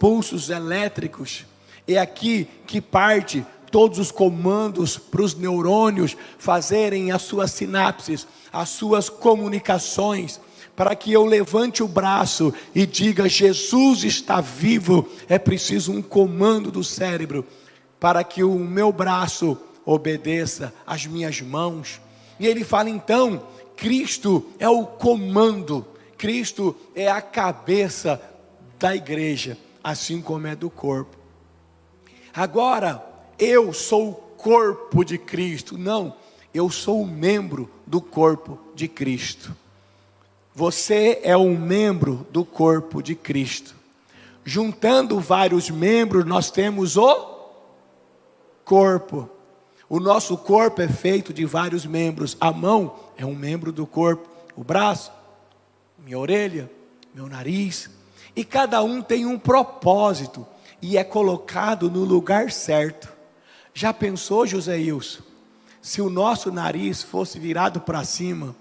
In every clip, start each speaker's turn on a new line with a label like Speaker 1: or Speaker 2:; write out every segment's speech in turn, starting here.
Speaker 1: pulsos elétricos. É aqui que parte todos os comandos para os neurônios fazerem as suas sinapses, as suas comunicações. Para que eu levante o braço e diga Jesus está vivo, é preciso um comando do cérebro, para que o meu braço obedeça às minhas mãos. E ele fala então, Cristo é o comando, Cristo é a cabeça da igreja, assim como é do corpo. Agora, eu sou o corpo de Cristo. Não, eu sou o membro do corpo de Cristo. Você é um membro do corpo de Cristo. Juntando vários membros, nós temos o corpo. O nosso corpo é feito de vários membros. A mão é um membro do corpo. O braço, minha orelha, meu nariz. E cada um tem um propósito. E é colocado no lugar certo. Já pensou, José Ilson, se o nosso nariz fosse virado para cima,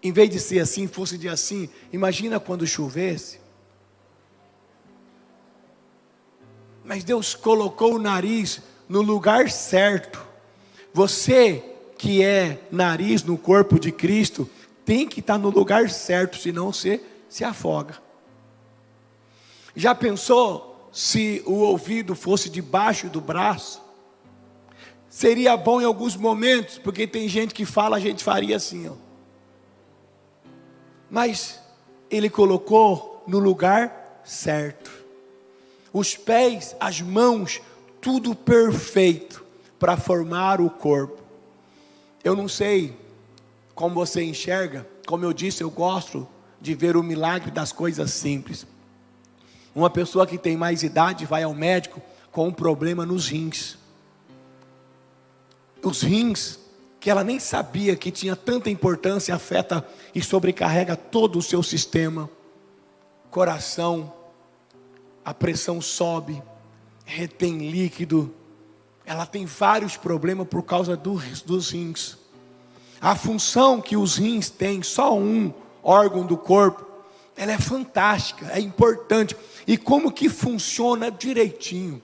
Speaker 1: em vez de ser assim, fosse de assim, imagina quando chovesse. Mas Deus colocou o nariz no lugar certo. Você que é nariz no corpo de Cristo, tem que estar no lugar certo, senão você se afoga. Já pensou se o ouvido fosse debaixo do braço? Seria bom em alguns momentos, porque tem gente que fala, a gente faria assim, ó. Mas Ele colocou no lugar certo. Os pés, as mãos, tudo perfeito para formar o corpo. Eu não sei como você enxerga, como eu disse, eu gosto de ver o milagre das coisas simples. Uma pessoa que tem mais idade vai ao médico com um problema nos rins. Os rins, que ela nem sabia que tinha tanta importância, afeta e sobrecarrega todo o seu sistema. Coração, a pressão sobe, retém líquido. Ela tem vários problemas por causa dos rins. A função que os rins têm, só um órgão do corpo, ela é fantástica, é importante. E como que funciona direitinho?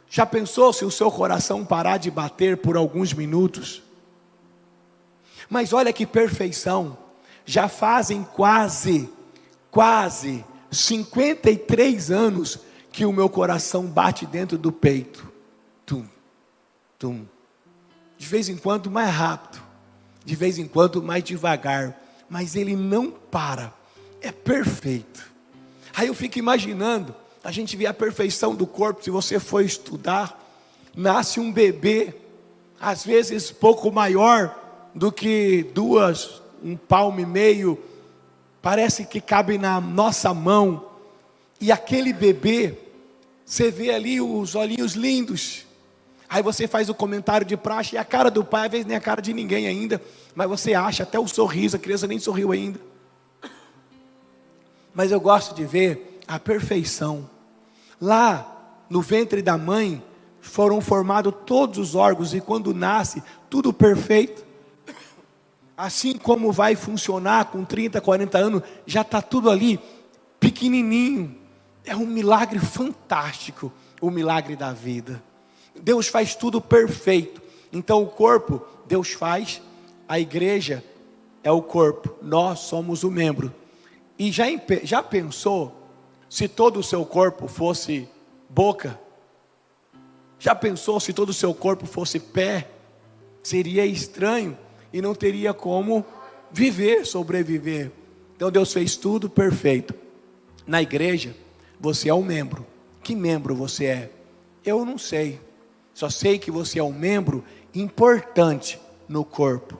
Speaker 1: Já pensou se o seu coração parar de bater por alguns minutos? Mas olha que perfeição. Já fazem quase 53 anos que o meu coração bate dentro do peito. Tum, tum. De vez em quando mais rápido, de vez em quando mais devagar, mas ele não para. É perfeito. Aí eu fico imaginando, a gente vê a perfeição do corpo. Se você for estudar, nasce um bebê, às vezes pouco maior do que um palmo e meio, parece que cabe na nossa mão. E aquele bebê, você vê ali os olhinhos lindos. Aí você faz o comentário de praxe, e a cara do pai, às vezes nem a cara de ninguém ainda, mas você acha até o sorriso, a criança nem sorriu ainda. Mas eu gosto de ver a perfeição. Lá no ventre da mãe foram formados todos os órgãos, e quando nasce, tudo perfeito. Assim como vai funcionar com 30, 40 anos, já está tudo ali pequenininho. É um milagre fantástico, o milagre da vida. Deus faz tudo perfeito. Então o corpo, Deus faz, a igreja é o corpo, nós somos o membro. E já pensou se todo o seu corpo fosse boca? Já pensou se todo o seu corpo fosse pé? Seria estranho e não teria como viver, sobreviver. Então Deus fez tudo perfeito. Na igreja, você é um membro. Que membro você é? Eu não sei. Só sei que você é um membro importante no corpo.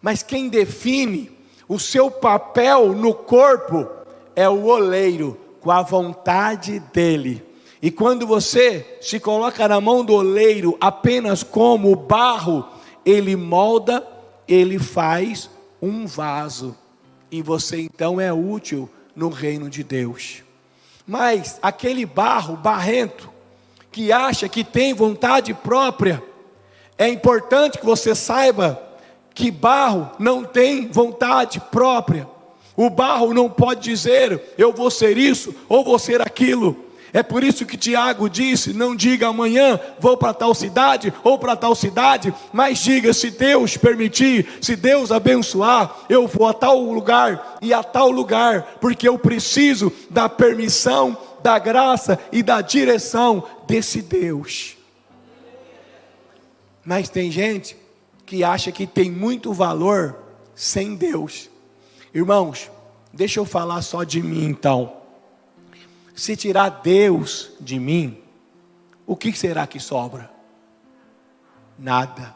Speaker 1: Mas quem define o seu papel no corpo é o oleiro, com a vontade dele. E quando você se coloca na mão do oleiro apenas como barro, ele molda, ele faz um vaso. E você então é útil no reino de Deus. Mas aquele barro barrento, que acha que tem vontade própria, é importante que você saiba que barro não tem vontade própria. O barro não pode dizer, eu vou ser isso ou vou ser aquilo. É por isso que Tiago disse: não diga amanhã vou para tal cidade ou para tal cidade, mas diga, se Deus permitir, se Deus abençoar, eu vou a tal lugar e a tal lugar, porque eu preciso da permissão, da graça e da direção desse Deus. Mas tem gente que acha que tem muito valor sem Deus. Irmãos, deixa eu falar só de mim então. Se tirar Deus de mim, o que será que sobra? Nada.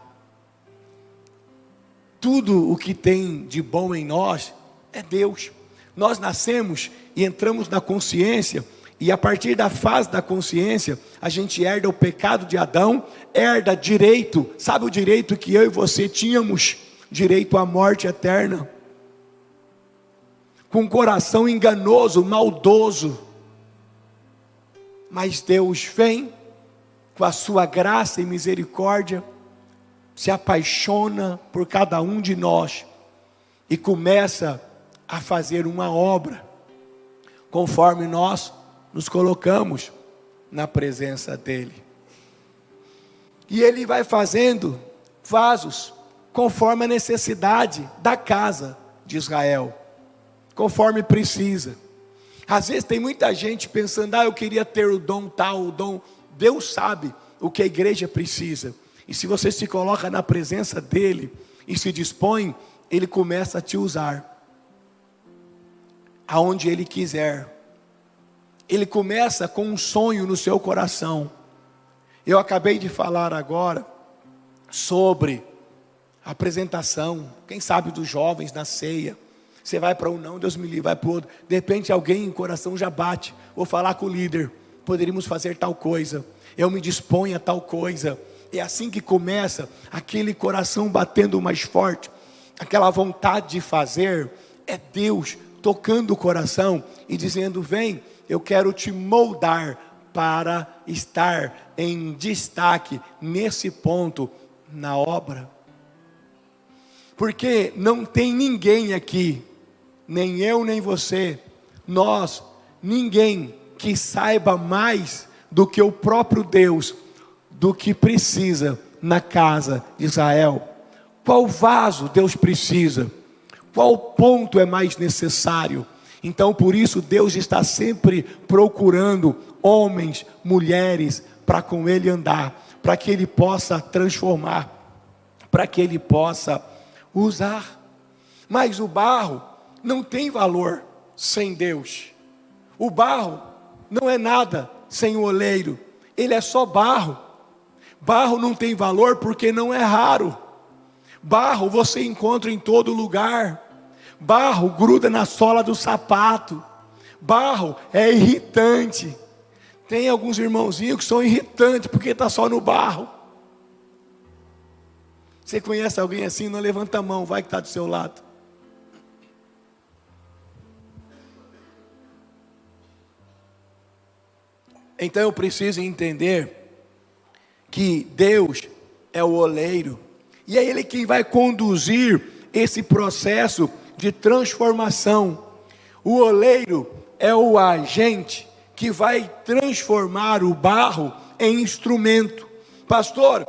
Speaker 1: Tudo o que tem de bom em nós é Deus. Nós nascemos e entramos na consciência, e a partir da fase da consciência, a gente herda o pecado de Adão, herda direito, sabe o direito que eu e você tínhamos? Direito à morte eterna. Com um coração enganoso, maldoso. Mas Deus vem, com a sua graça e misericórdia, se apaixona por cada um de nós, e começa a fazer uma obra, conforme nós nos colocamos na presença dEle. E Ele vai fazendo vasos, conforme a necessidade da casa de Israel, conforme precisa. Às vezes tem muita gente pensando: eu queria ter o dom tal, o dom. Deus sabe o que a igreja precisa. E se você se coloca na presença dEle e se dispõe, Ele começa a te usar aonde Ele quiser. Ele começa com um sonho no seu coração. Eu acabei de falar agora sobre a apresentação, quem sabe dos jovens na ceia. Você vai para um não, Deus me livre, vai para o outro. De repente alguém em coração já bate. Vou falar com o líder, poderíamos fazer tal coisa. Eu me disponho a tal coisa. É assim que começa aquele coração batendo mais forte. Aquela vontade de fazer. É Deus tocando o coração e dizendo: vem, eu quero te moldar para estar em destaque nesse ponto na obra. Porque não tem ninguém aqui, nem eu nem você, nós, ninguém que saiba mais do que o próprio Deus, do que precisa na casa de Israel. Qual vaso Deus precisa? Qual ponto é mais necessário? Então por isso Deus está sempre procurando homens, mulheres, para com Ele andar, para que Ele possa transformar, para que Ele possa usar. Mas o barro não tem valor sem Deus. O barro não é nada sem o oleiro. Ele é só barro. Barro não tem valor porque não é raro. Barro você encontra em todo lugar. Barro gruda na sola do sapato. Barro é irritante. Tem alguns irmãozinhos que são irritantes porque está só no barro. Você conhece alguém assim? Não levanta a mão, vai que está do seu lado. Então eu preciso entender que Deus é o oleiro, e é Ele quem vai conduzir esse processo de transformação. O oleiro é o agente que vai transformar o barro em instrumento. Pastor,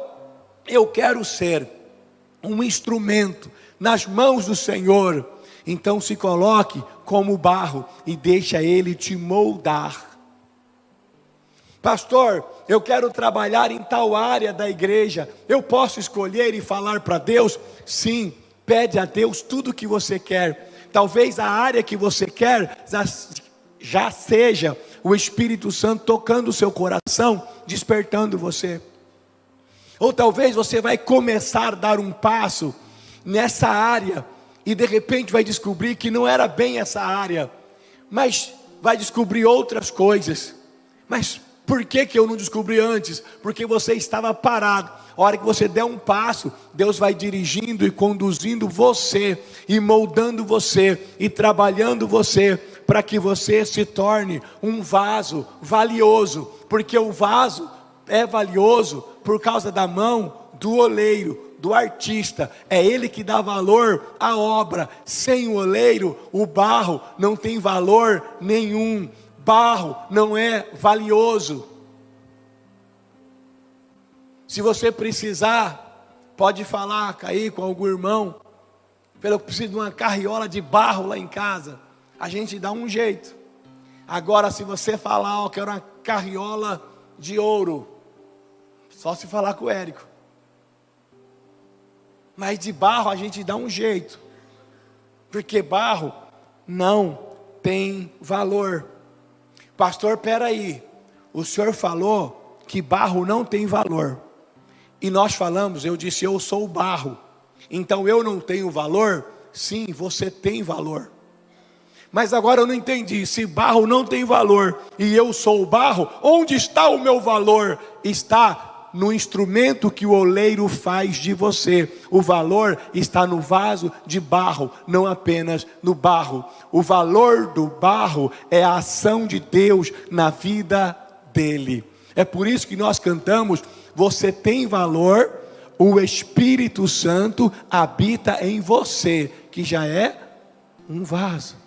Speaker 1: eu quero ser um instrumento nas mãos do Senhor. Então se coloque como barro e deixa Ele te moldar. Pastor, eu quero trabalhar em tal área da igreja, eu posso escolher e falar para Deus? Sim, pede a Deus tudo o que você quer. Talvez a área que você quer já seja o Espírito Santo tocando o seu coração, despertando você. Ou talvez você vai começar a dar um passo nessa área e de repente vai descobrir que não era bem essa área, mas vai descobrir outras coisas. Mas por que eu não descobri antes? Porque você estava parado. A hora que você der um passo, Deus vai dirigindo e conduzindo você, e moldando você, e trabalhando você, para que você se torne um vaso valioso. Porque o vaso é valioso por causa da mão do oleiro, do artista. É ele que dá valor à obra. Sem o oleiro, o barro não tem valor nenhum. barro não é valioso. Se você precisar, pode falar aí com algum irmão, eu preciso de uma carriola de barro lá em casa, a gente dá um jeito. Agora, se você falar, eu quero uma carriola de ouro, só se falar com o Érico. Mas de barro a gente dá um jeito, porque barro não tem valor. Pastor, peraí, o senhor falou que barro não tem valor, e nós falamos, eu disse, eu sou o barro, então eu não tenho valor? Sim, você tem valor. Mas agora eu não entendi, se barro não tem valor, e eu sou o barro, onde está o meu valor? Está no instrumento que o oleiro faz de você. O valor está no vaso de barro, não apenas no barro. O valor do barro é a ação de Deus na vida dele. É por isso que nós cantamos, você tem valor, o Espírito Santo habita em você, que já é um vaso.